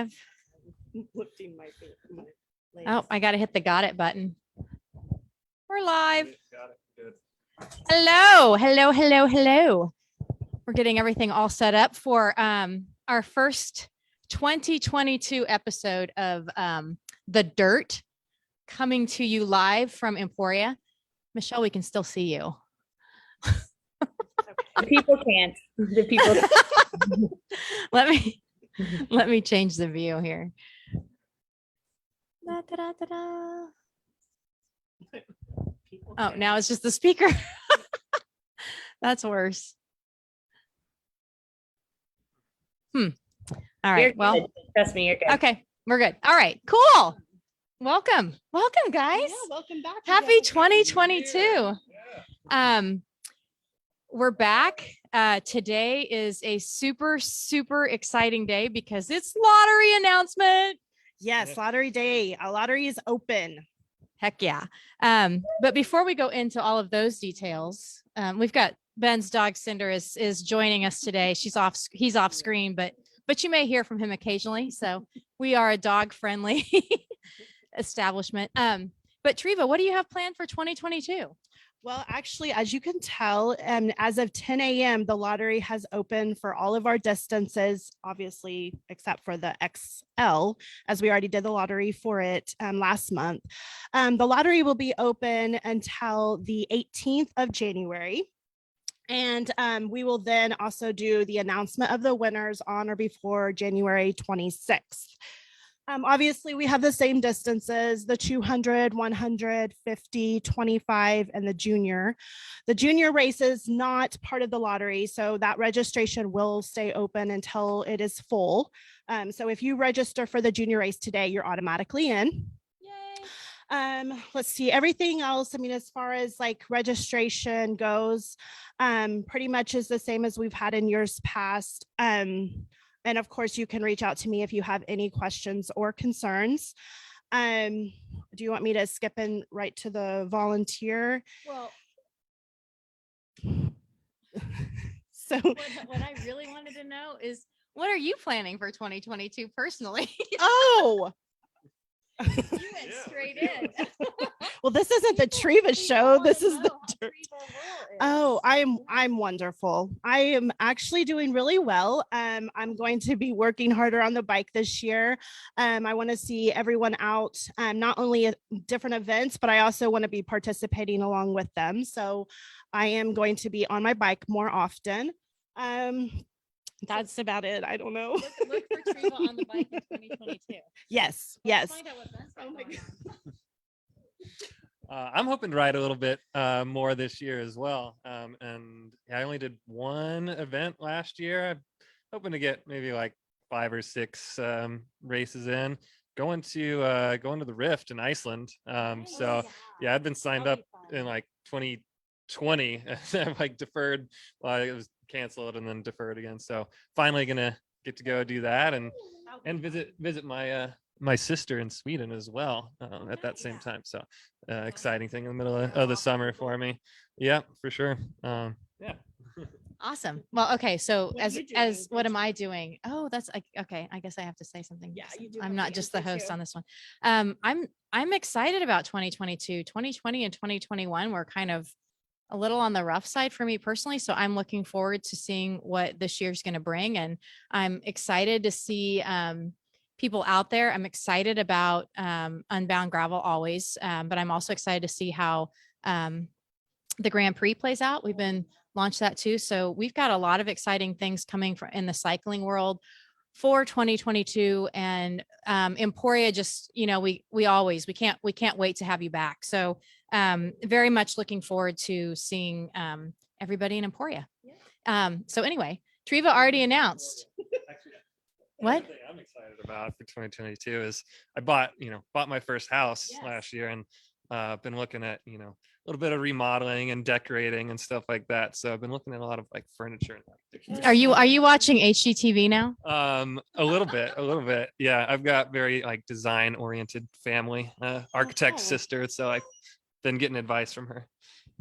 live. Lifting my legs. Oh, I got to hit the got it button. We're live. Got it. Good. Hello, hello, hello, hello. We're getting everything all set up for our first 2022 episode of The Dirt, coming to you live from Emporia. Michelle, we can still see you. The people can't. The people. Let me change the view here. Da, da, da, da, da. Oh, now it's just the speaker. That's worse. All right. You're Well, good. Trust me, you're good. okay, we're good. All right, cool. Welcome, guys. Yeah, welcome back. Happy 2022. We're back. Today is a super, super exciting day because it's lottery announcement. Yes, lottery day. Our lottery is open. Heck yeah. But before we go into all of those details, we've got Ben's dog Cinder is joining us today. He's off screen, but you may hear from him occasionally. So we are a dog friendly establishment. But Treva, what do you have planned for 2022? Well, actually, as you can tell, as of 10 a.m., the lottery has opened for all of our distances, obviously, except for the XL, as we already did the lottery for it last month. The lottery will be open until the 18th of January. And we will then also do the announcement of the winners on or before January 26th. Obviously, we have the same distances, the 200, 100, 50, 25, and the junior. The junior race is not part of the lottery, so that registration will stay open until it is full. So if you register for the junior race today, you're automatically in. Yay. Let's see, everything else, I mean, as far as like registration goes, pretty much is the same as we've had in years past. And of course, you can reach out to me if you have any questions or concerns. Do you want me to skip in right to the volunteer? Well, So what I really wanted to know is, what are you planning for 2022 personally? oh, You went straight in. well, this isn't the Treva show. This is the dirt. Oh, I'm I'm wonderful. I am actually doing really well. I'm going to be working harder on the bike this year. I want to see everyone out, not only at different events, but I also want to be participating along with them. So I am going to be on my bike more often. That's about it. I don't know. Look for Treva on the bike in 2022. Yes, Let's yes. find out what Ben's got Oh my going on. I'm hoping to ride a little bit more this year as well. And I only did one event last year. I'm hoping to get maybe like 5 or 6 races in. Going to the Rift in Iceland. So yeah, I've been signed up in like 2020. I've like deferred. Well, it was canceled and then deferred again. So finally gonna get to go do that and visit my sister in Sweden as well at that same time. So exciting thing in the middle of the summer for me. Yeah, for sure. Yeah. Awesome. Well, okay. So What are you as doing? what am I doing? Oh, that's okay. I guess I have to say something. Yeah, you do I'm have not to just the answer host too. on this one. I'm excited about 2022. 2020 and 2021 were kind of a little on the rough side for me personally. So I'm looking forward to seeing what this year's going to bring. And I'm excited to see people out there. I'm excited about Unbound Gravel always, but I'm also excited to see how the Grand Prix plays out. We've been launched that too. So we've got a lot of exciting things coming in the cycling world for 2022, and Emporia just, we can't wait to have you back. So very much looking forward to seeing everybody in Emporia. So anyway, Treva already announced. What? Thing I'm excited about for 2022 is I bought my first house last year, and been looking at, a little bit of remodeling and decorating and stuff like that. So I've been looking at a lot of like furniture. And, like, Are you watching HGTV now? a little bit. Yeah. I've got very like design oriented family, architect Oh. sister. So I've been getting advice from her.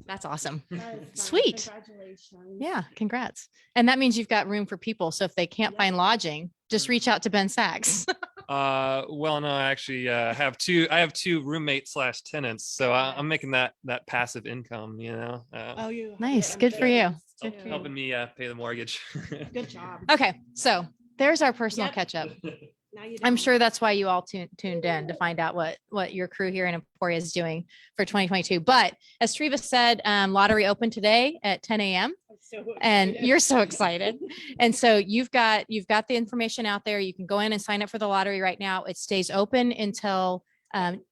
That's awesome. That is fun. Sweet. Congratulations. Yeah, congrats. And that means you've got room for people. So if they can't Yeah. find lodging, just reach out to Ben Sachs. Well, no, I actually have two. I have two roommates slash tenants, so I'm making that passive income. Oh, you Nice. Good for you. Good for you. Helping me pay the mortgage. Good job. Okay, so there's our personal Yep. catch up. Now you I'm don't. sure that's why you all tuned in to find out what your crew here in Emporia is doing for 2022. But as Treva said, lottery opened today at 10 a.m. and you're so excited. And so you've got the information out there. You can go in and sign up for the lottery right now. It stays open until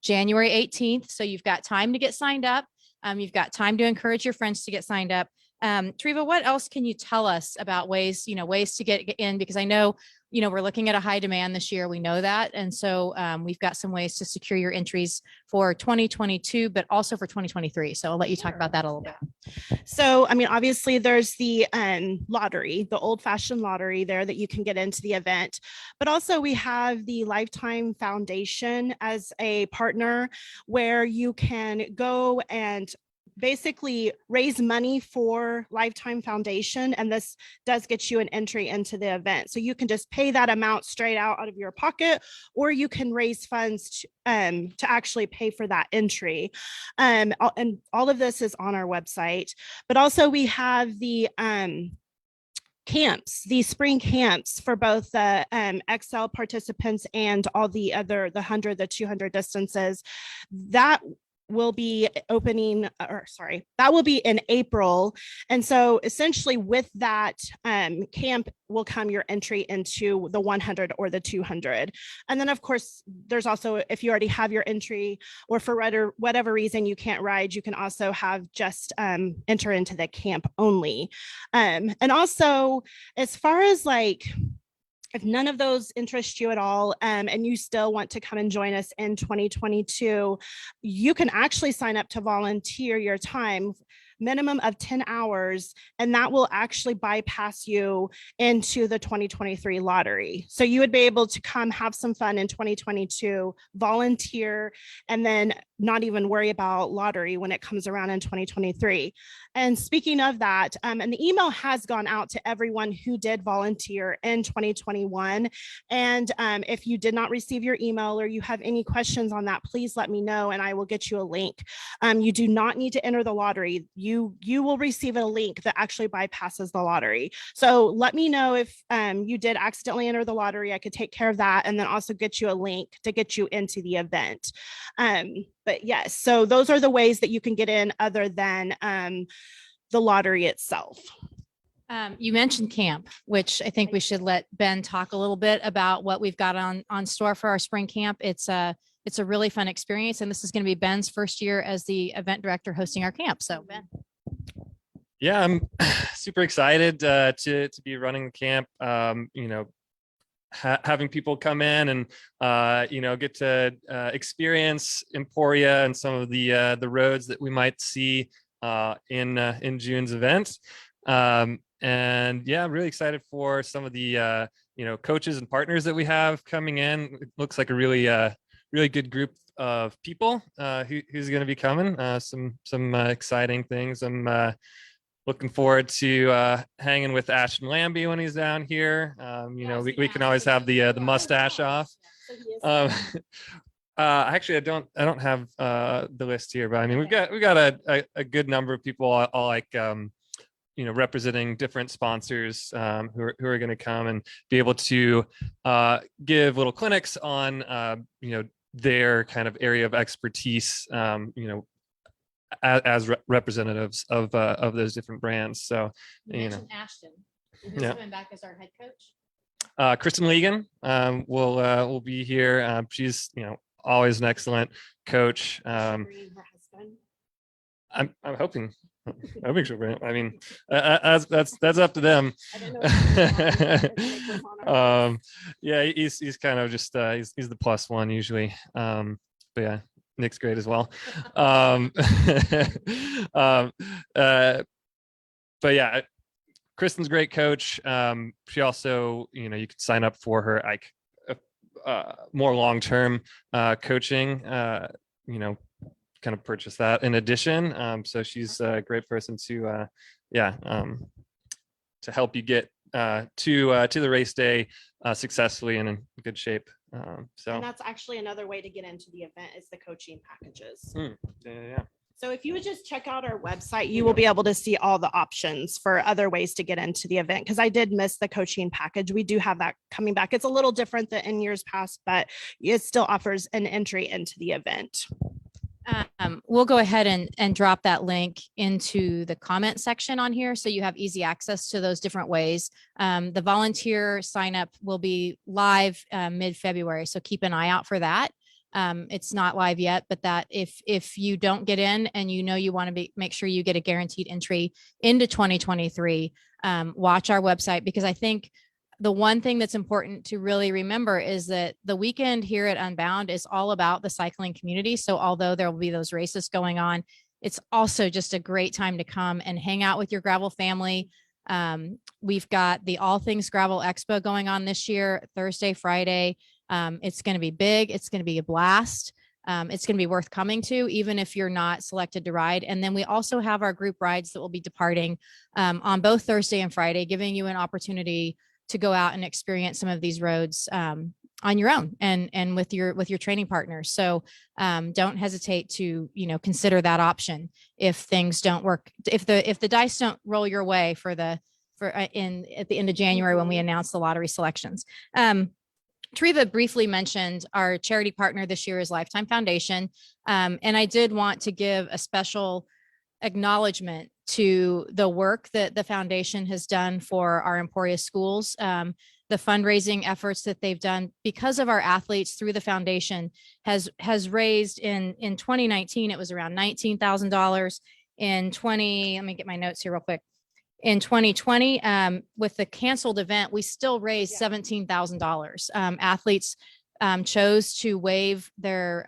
January 18th. So you've got time to get signed up. You've got time to encourage your friends to get signed up. Treva, what else can you tell us about ways to get in? Because I know, we're looking at a high demand this year. We know that. And so we've got some ways to secure your entries for 2022, but also for 2023. So I'll let you talk about that a little bit. So, I mean, obviously there's the lottery, the old fashioned lottery there that you can get into the event, but also we have the Lifetime Foundation as a partner where you can go and basically raise money for Lifetime Foundation. And this does get you an entry into the event. So you can just pay that amount straight out of your pocket, or you can raise funds to actually pay for that entry. And all of this is on our website, but also we have the camps, these spring camps for both the XL participants and all the 100, the 200 distances that will be that will be in April. And so essentially with that camp will come your entry into the 100 or the 200. And then of course, there's also, if you already have your entry or for whatever reason you can't ride, you can also have just enter into the camp only. And also as far as if none of those interest you at all, and you still want to come and join us in 2022, you can actually sign up to volunteer your time, minimum of 10 hours, and that will actually bypass you into the 2023 lottery. So you would be able to come have some fun in 2022, volunteer, and then not even worry about lottery when it comes around in 2023. And speaking of that, and the email has gone out to everyone who did volunteer in 2021. And if you did not receive your email or you have any questions on that, please let me know and I will get you a link. You do not need to enter the lottery. You will receive a link that actually bypasses the lottery. So let me know if you did accidentally enter the lottery. I could take care of that and then also get you a link to get you into the event. But yes, so those are the ways that you can get in other than the lottery itself. You mentioned camp, which I think we should let Ben talk a little bit about what we've got on store for our spring camp. It's a really fun experience, and this is going to be Ben's first year as the event director hosting our camp. So Ben. Yeah, I'm super excited to be running the camp. Having people come in and get to experience Emporia and some of the roads that we might see in June's event. And yeah, really excited for some of the coaches and partners that we have coming in. It looks like a really good group of people who's going to be coming. Some exciting things. I'm looking forward to hanging with Ashton Lambie when he's down here. We can always have the mustache off. Actually, I don't have the list here, but I mean, we've got a good number of people all like representing different sponsors who are going to come and be able to give little clinics on their kind of area of expertise. As representatives of those different brands. So you mentioned Ashton, who's coming back as our head coach. Kristen Legan will be here. She's always an excellent coach. I'm hoping she'll bring it. I mean, that's up to them. Yeah, he's kind of just he's the plus one usually. But yeah. Nick's great as well. But yeah, Kristen's a great coach. She also, you could sign up for her more long-term coaching, kind of purchase that in addition. So she's a great person to help you get to the race day successfully and in good shape. So And that's actually another way to get into the event is the coaching packages. yeah. So if you would just check out our website, you will be able to see all the options for other ways to get into the event. Because I did miss the coaching package. We do have that coming back. It's a little different than in years past, but it still offers an entry into the event. We'll go ahead and drop that link into the comment section on here so you have easy access to those different ways. The volunteer sign up will be live mid-February, so keep an eye out for that. It's not live yet, but that if you don't get in and you know you want to make sure you get a guaranteed entry into 2023, watch our website, because I think the one thing that's important to really remember is that the weekend here at Unbound is all about the cycling community. So although there will be those races going on, it's also just a great time to come and hang out with your gravel family. We've got the All Things Gravel Expo going on this year, Thursday, Friday. It's going to be big. It's going to be a blast. It's going to be worth coming to, even if you're not selected to ride. And then we also have our group rides that will be departing on both Thursday and Friday, giving you an opportunity to go out and experience some of these roads on your own and with your training partners. So don't hesitate to, consider that option if things don't work, if the dice don't roll your way at the end of January when we announce the lottery selections. Treva briefly mentioned our charity partner this year is Lifetime Foundation. And I did want to give a special acknowledgement to the work that the foundation has done for our Emporia schools. The fundraising efforts that they've done because of our athletes through the foundation has raised in 2019, it was around $19,000. Let me get my notes here real quick. In 2020, with the canceled event, we still raised $17,000. Athletes chose to waive their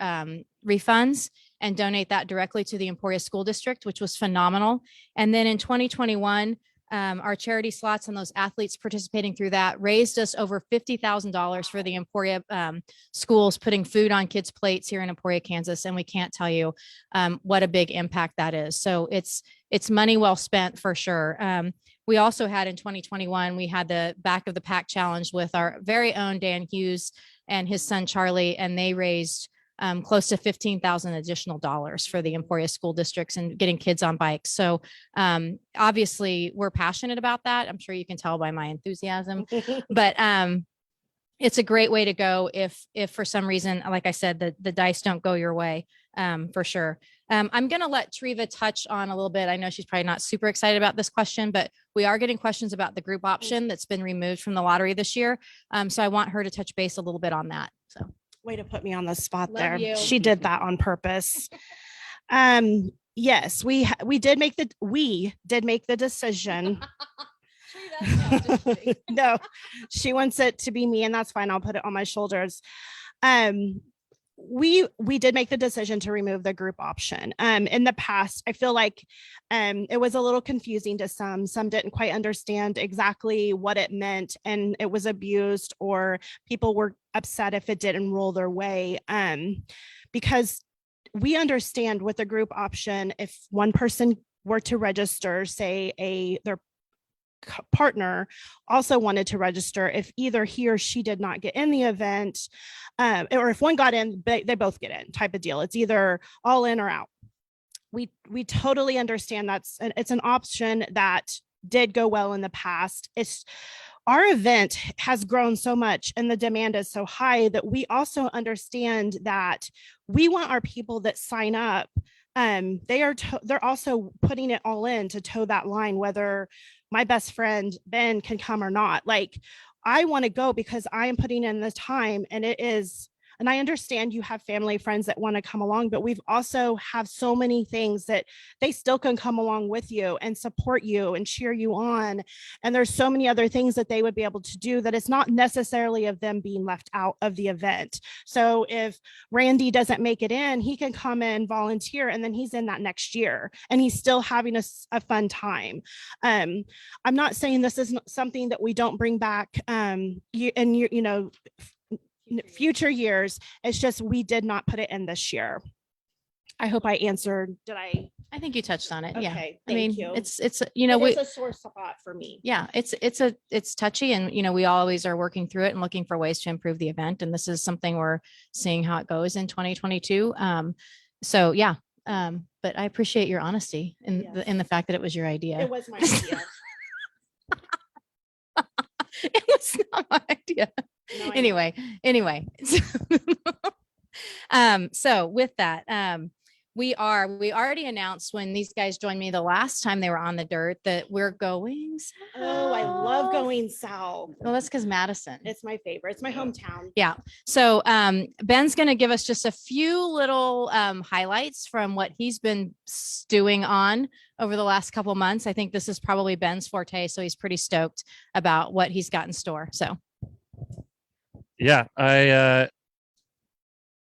refunds and donate that directly to the Emporia School District, which was phenomenal. And then in 2021, our charity slots and those athletes participating through that raised us over $50,000 for the Emporia schools, putting food on kids' plates here in Emporia, Kansas. And we can't tell you what a big impact that is. So it's money well spent for sure. We also had in 2021, we had the Back of the Pack Challenge with our very own Dan Hughes and his son, Charlie, and they raised close to $15,000 additional dollars for the Emporia school districts and getting kids on bikes. So obviously we're passionate about that. I'm sure you can tell by my enthusiasm, but it's a great way to go if for some reason, like I said, the dice don't go your way, for sure. I'm going to let Treva touch on a little bit. I know she's probably not super excited about this question, but we are getting questions about the group option that's been removed from the lottery this year. So I want her to touch base a little bit on that. So. Way to put me on the spot Love there. you. She did that on purpose. Yes, we did make the decision. No, she wants it to be me, and that's fine. I'll put it on my shoulders. We did make the decision to remove the group option. In the past, I feel like it was a little confusing to some. Some didn't quite understand exactly what it meant, and it was abused, or people were upset if it didn't roll their way. Because we understand with the group option, if one person were to register, say their partner also wanted to register, if either he or she did not get in the event, or if one got in, they both get in type of deal. It's either all in or out. We totally understand it's an option that did go well in the past. Our event has grown so much and the demand is so high that we also understand that we want our people that sign up. They're also putting it all in to toe that line, whether my best friend Ben can come or not. Like, I want to go because I am putting in the time, and I understand you have family, friends that want to come along, but we've also have so many things that they still can come along with you and support you and cheer you on. And there's so many other things that they would be able to do that it's not necessarily of them being left out of the event. So if Randy doesn't make it in, he can come in, volunteer, and then he's in that next year and he's still having a fun time. I'm not saying this is something that we don't bring back future years. It's just we did not put it in this year. I hope I answered. Did I I think you touched on it. Yeah. Okay, I mean, thank you. it's, you know, It is we, a sore spot for me. yeah, it's touchy, and, you know, we always are working through it and looking for ways to improve the event. And this is something we're seeing how it goes in 2022. So yeah. But I appreciate your honesty in Yes. in the fact that it was your idea. It was my idea. It was not my idea. No, I know. Anyway. So with that, we already announced when these guys joined me the last time they were on the dirt that we're going Oh, I love south. going south. Well, that's because Madison. It's my favorite. It's my hometown. Yeah. So Ben's going to give us just a few little highlights from what he's been stewing on over the last couple months. I think this is probably Ben's forte, so he's pretty stoked about what he's got in store. So Yeah, I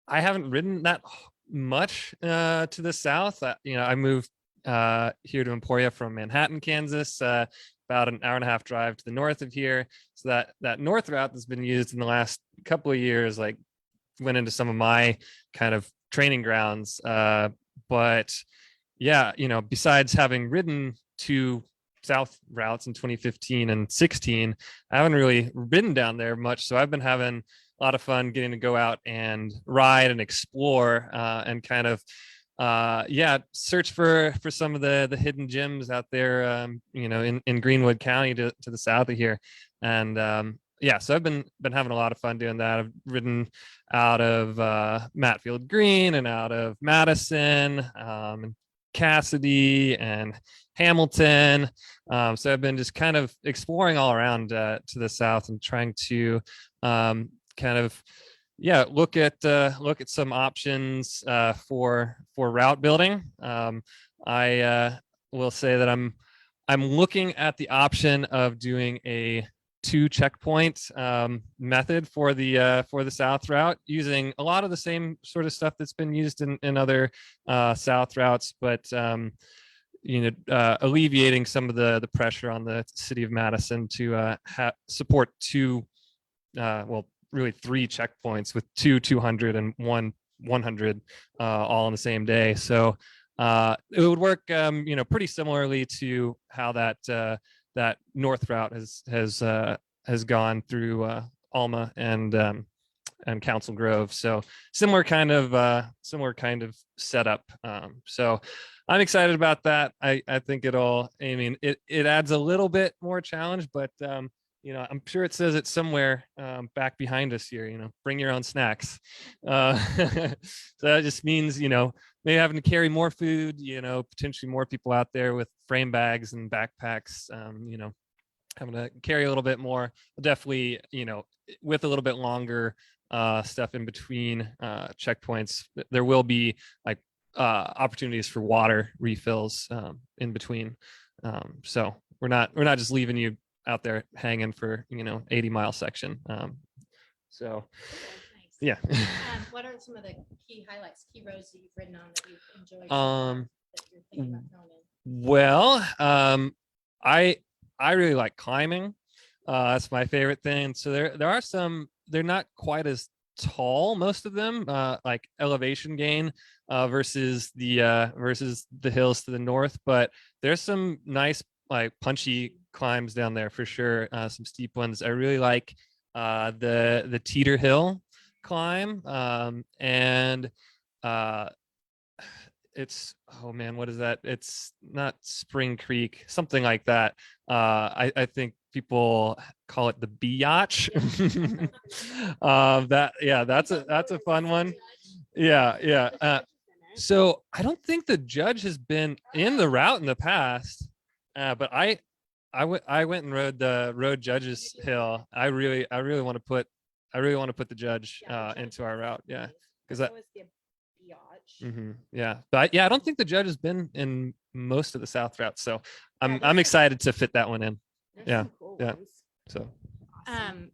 haven't ridden that much to the south. I moved here to Emporia from Manhattan, Kansas, about an hour and a half drive to the north of here. So that north route that's been used in the last couple of years, like, went into some of my kind of training grounds. But yeah, besides having ridden two south routes in 2015 and 16, I haven't really ridden down there much. So I've been having a lot of fun getting to go out and ride and explore, and kind of search for some of the hidden gems out there, in Greenwood County to the south of here. And so I've been having a lot of fun doing that. I've ridden out of Matfield Green and out of Madison, and Cassidy and Hamilton. So I've been just kind of exploring all around to the south and trying to look at some options for route building. I will say that I'm looking at the option of doing a 2 checkpoint method for the south route, using a lot of the same sort of stuff that's been used in other south routes, but alleviating some of the pressure on the city of Madison to support really 3 checkpoints with 200 and 100 all on the same day. So it would work pretty similarly to how that north route has gone through Alma and Council Grove. So similar kind of setup. So I'm excited about that. I think it adds a little bit more challenge, but I'm sure it says it somewhere back behind us here, bring your own snacks. So that just means, maybe having to carry more food, potentially more people out there with frame bags and backpacks, having to carry a little bit more. Definitely, with a little bit longer stuff in between checkpoints, there will be like opportunities for water refills in between. So we're not just leaving you out there hanging for 80-mile section. So yeah. what are some of the key highlights, key roads that you've ridden on that you've enjoyed? That you're thinking about going in? Well, I really like climbing. That's my favorite thing. So there are some, they're not quite as tall, most of them, like elevation gain versus the hills to the north, but there's some nice like punchy climbs down there for sure. Some steep ones. I really like the Teeter Hill climb, and it's, oh man, what is that? It's not Spring Creek, something like that. I think people call it the Biatch. That's a fun one. Yeah. So I don't think the judge has been in the route in the past, but I went and rode the Road Judges Hill. I really want to put the judge into our route. Yeah, because that was the Biatch. Yeah, but I don't think the judge has been in most of the south routes, so I'm excited to fit that one in. Yeah. So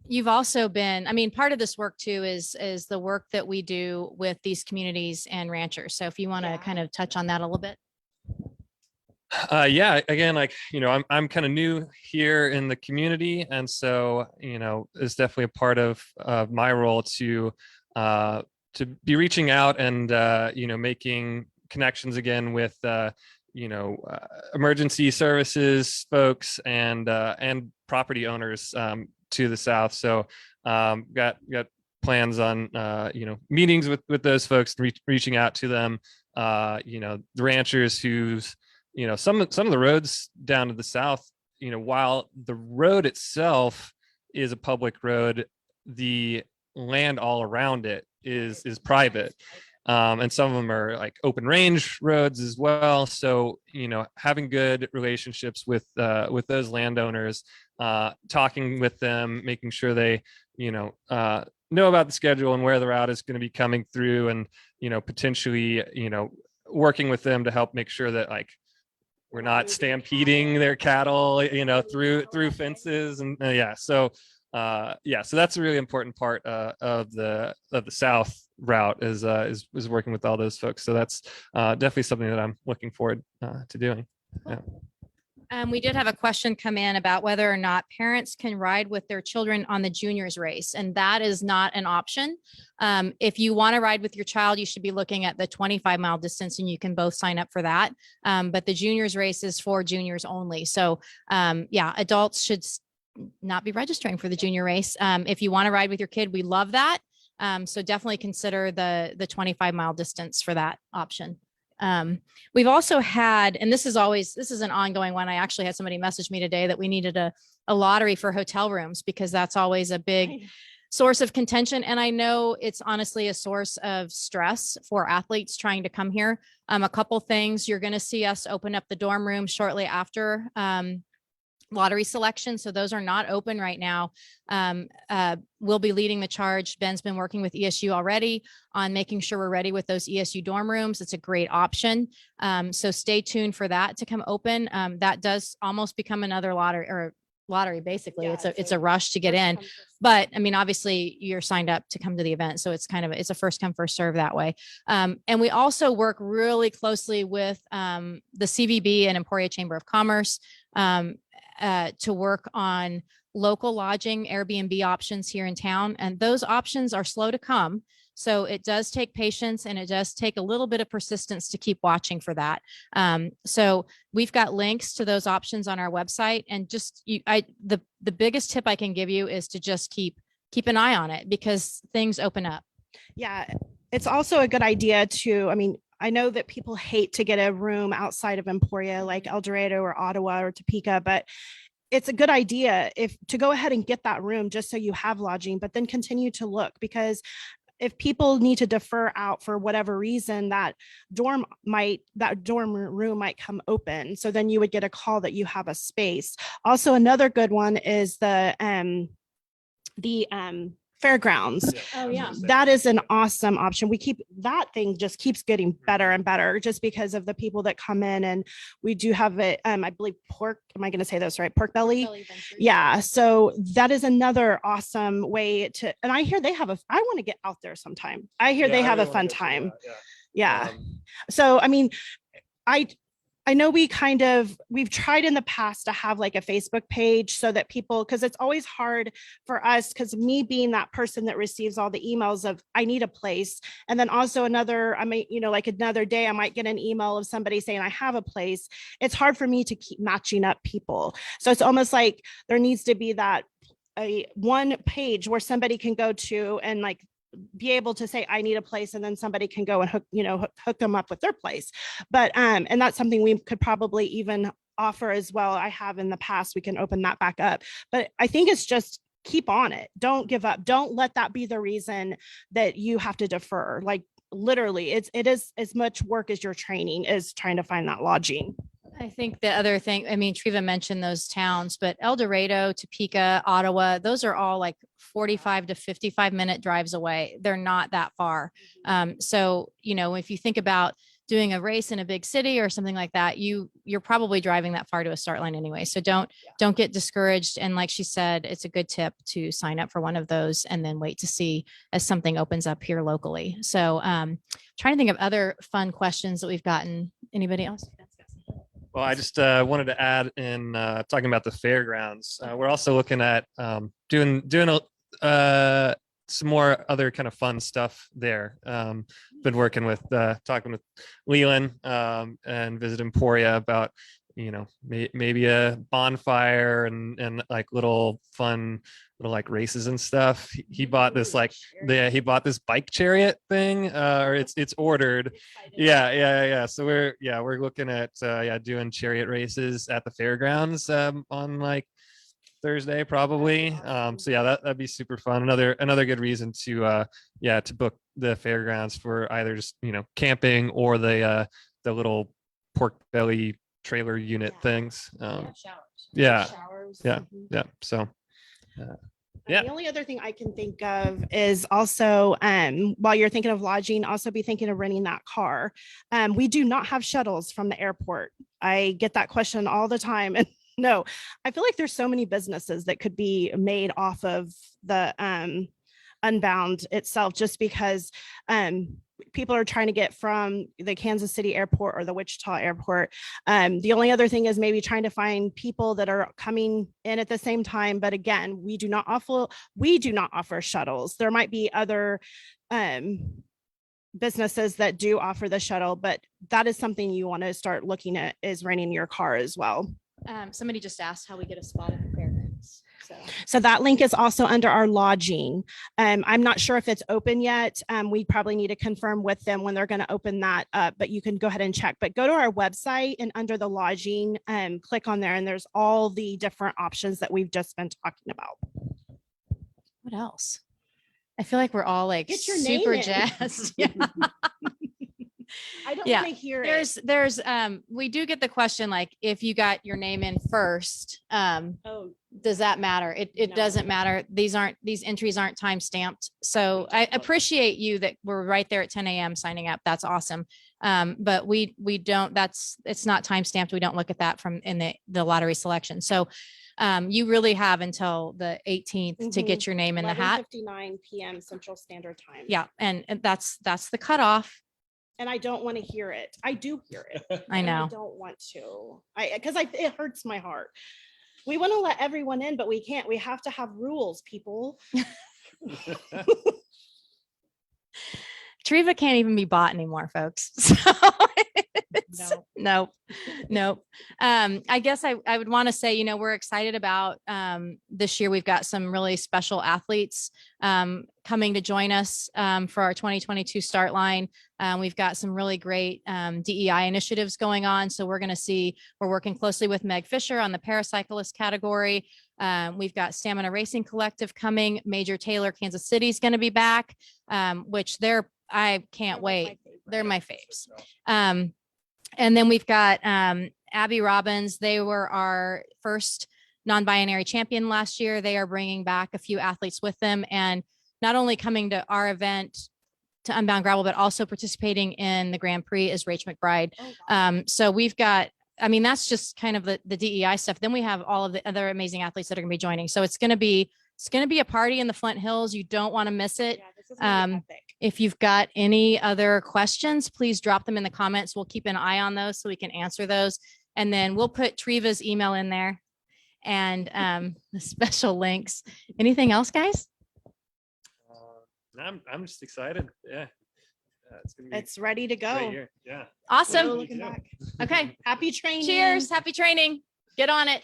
you've also been, part of this work too is the work that we do with these communities and ranchers. So if you want to kind of touch on that a little bit. Again, I'm kind of new here in the community, and so it's definitely a part of my role to be reaching out and making connections again with emergency services folks and property owners to the south. So got plans on meetings with those folks, reaching out to them. The ranchers who's some of the roads down to the south, while the road itself is a public road, the land all around it is private. And some of them are like open range roads as well. So, having good relationships with those landowners, talking with them, making sure they, know about the schedule and where the route is going to be coming through, and, potentially, working with them to help make sure that like we're not stampeding their cattle, through fences and so that's a really important part of the South route is working with all those folks. So that's definitely something that I'm looking forward to doing. Yeah. We did have a question come in about whether or not parents can ride with their children on the juniors race, and that is not an option. If you want to ride with your child, you should be looking at the 25-mile distance, and you can both sign up for that. But the juniors race is for juniors only. So adults should not be registering for the junior race. If you want to ride with your kid, we love that. So definitely consider the 25-mile distance for that option. We've also had, and this is an ongoing one. I actually had somebody message me today that we needed a lottery for hotel rooms, because that's always a big source of contention. And I know it's honestly a source of stress for athletes trying to come here. A couple things: you're going to see us open up the dorm room shortly after lottery selection. So those are not open right now. We'll be leading the charge. Ben's been working with ESU already on making sure we're ready with those ESU dorm rooms. It's a great option. So stay tuned for that to come open. That does almost become another lottery. Basically, it's a rush to get in. But I mean, obviously you're signed up to come to the event. So it's it's a first come, first serve that way. And we also work really closely with the CVB and Emporia Chamber of Commerce to work on local lodging Airbnb options here in town. And those options are slow to come. So it does take patience, and it does take a little bit of persistence to keep watching for that. So we've got links to those options on our website, and the biggest tip I can give you is to just keep an eye on it, because things open up. Yeah. It's also a good idea I know that people hate to get a room outside of Emporia, like El Dorado or Ottawa or Topeka, but it's a good idea to go ahead and get that room just so you have lodging, but then continue to look, because if people need to defer out for whatever reason, that dorm room might come open. So then you would get a call that you have a space. Also, another good one is the fairgrounds. Oh yeah. That is an awesome option. That thing just keeps getting better and better, just because of the people that come in. And we do have it, I believe am I going to say this right? Pork belly. Yeah. So that is another awesome way and I hear I want to get out there sometime. I hear they have a fun time. Yeah. So, I mean, I know we've tried in the past to have like a Facebook page so that people, because it's always hard for us, because me being that person that receives all the emails of I need a place. And then also another day, I might get an email of somebody saying I have a place. It's hard for me to keep matching up people. So it's almost like there needs to be one page where somebody can go to and like be able to say I need a place, and then somebody can go and hook them up with their place. But and that's something we could probably even offer as well. I have in the past. We can open that back up. But I think it's just keep on it. Don't give up. Don't let that be the reason that you have to defer. Like literally, it is as much work as your training is trying to find that lodging. I think the other thing, I mean, Treva mentioned those towns, but El Dorado, Topeka, Ottawa, those are all like 45 to 55-minute drives away. They're not that far. So, if you think about doing a race in a big city or something like that, you're probably driving that far to a start line anyway. So don't get discouraged. And like she said, it's a good tip to sign up for one of those and then wait to see as something opens up here locally. So trying to think of other fun questions that we've gotten. Anybody else? Well, I just wanted to add in talking about the fairgrounds. We're also looking at doing some more other kind of fun stuff there. Been working with talking with Leland and Visit Emporia about maybe a bonfire and like little fun little like races and stuff. He bought this like he bought this bike chariot thing, or it's ordered. Yeah. So we're looking at doing chariot races at the fairgrounds on like Thursday probably. So yeah, that'd be super fun. Another good reason to book the fairgrounds for either just camping or the little pork belly trailer unit things. Yeah. Showers. Yeah. Mhm. Yeah. So The only other thing I can think of is also while you're thinking of lodging, also be thinking of renting that car. We do not have shuttles from the airport. I get that question all the time. And no, I feel like there's so many businesses that could be made off of the Unbound itself, just because people are trying to get from the Kansas City airport or the Wichita airport. The only other thing is maybe trying to find people that are coming in at the same time. But again, we do not offer shuttles. There might be other businesses that do offer the shuttle, but that is something you want to start looking at, is renting your car as well. Somebody just asked how we get a spot at the fairgrounds. So that link is also under our lodging. I'm not sure if it's open yet. We probably need to confirm with them when they're going to open that up, but you can go ahead and check. But go to our website and under the lodging, click on there, and there's all the different options that we've just been talking about. What else? I feel like we're all like Get your name super in. jazzed. Yeah. I don't Yeah, want to hear it. There's we do get the question, like, if you got your name in first, Oh, does that matter? It No. doesn't matter. These entries aren't time stamped. So I appreciate you that we're right there at 10 a.m. signing up. That's awesome. But we don't, it's not time stamped. We don't look at that from in the lottery selection. So you really have until the 18th to get your name in the hat. 11:59 p.m. Central Standard Time. Yeah. And that's the cutoff. And I don't want to hear it. I do hear it. I and know. I don't want to. It hurts my heart. We want to let everyone in, but we can't. We have to have rules, people. Treva can't even be bought anymore, folks. So nope. I guess I would want to say, we're excited about this year. We've got some really special athletes coming to join us for our 2022 start line. We've got some really great DEI initiatives going on. So we're working closely with Meg Fisher on the paracyclist category. We've got Stamina Racing Collective coming. Major Taylor, Kansas City is going to be back, which I can't wait. They're my faves. And then we've got Abby Robbins. They were our first non-binary champion last year. They are bringing back a few athletes with them, and not only coming to our event to Unbound Gravel, but also participating in the Grand Prix is Rach McBride. Oh, wow. So we've got, that's just kind of the DEI stuff. Then we have all of the other amazing athletes that are going to be joining. So it's going to be a party in the Flint Hills. You don't want to miss it. Yeah, this is gonna be epic. If you've got any other questions, please drop them in the comments. We'll keep an eye on those so we can answer those. And then we'll put Treva's email in there and the special links. Anything else, guys? I'm just excited. Yeah. It's gonna be It's ready to a great go. year. Yeah. Awesome. No looking back. Okay. Happy training. Cheers. Happy training. Get on it.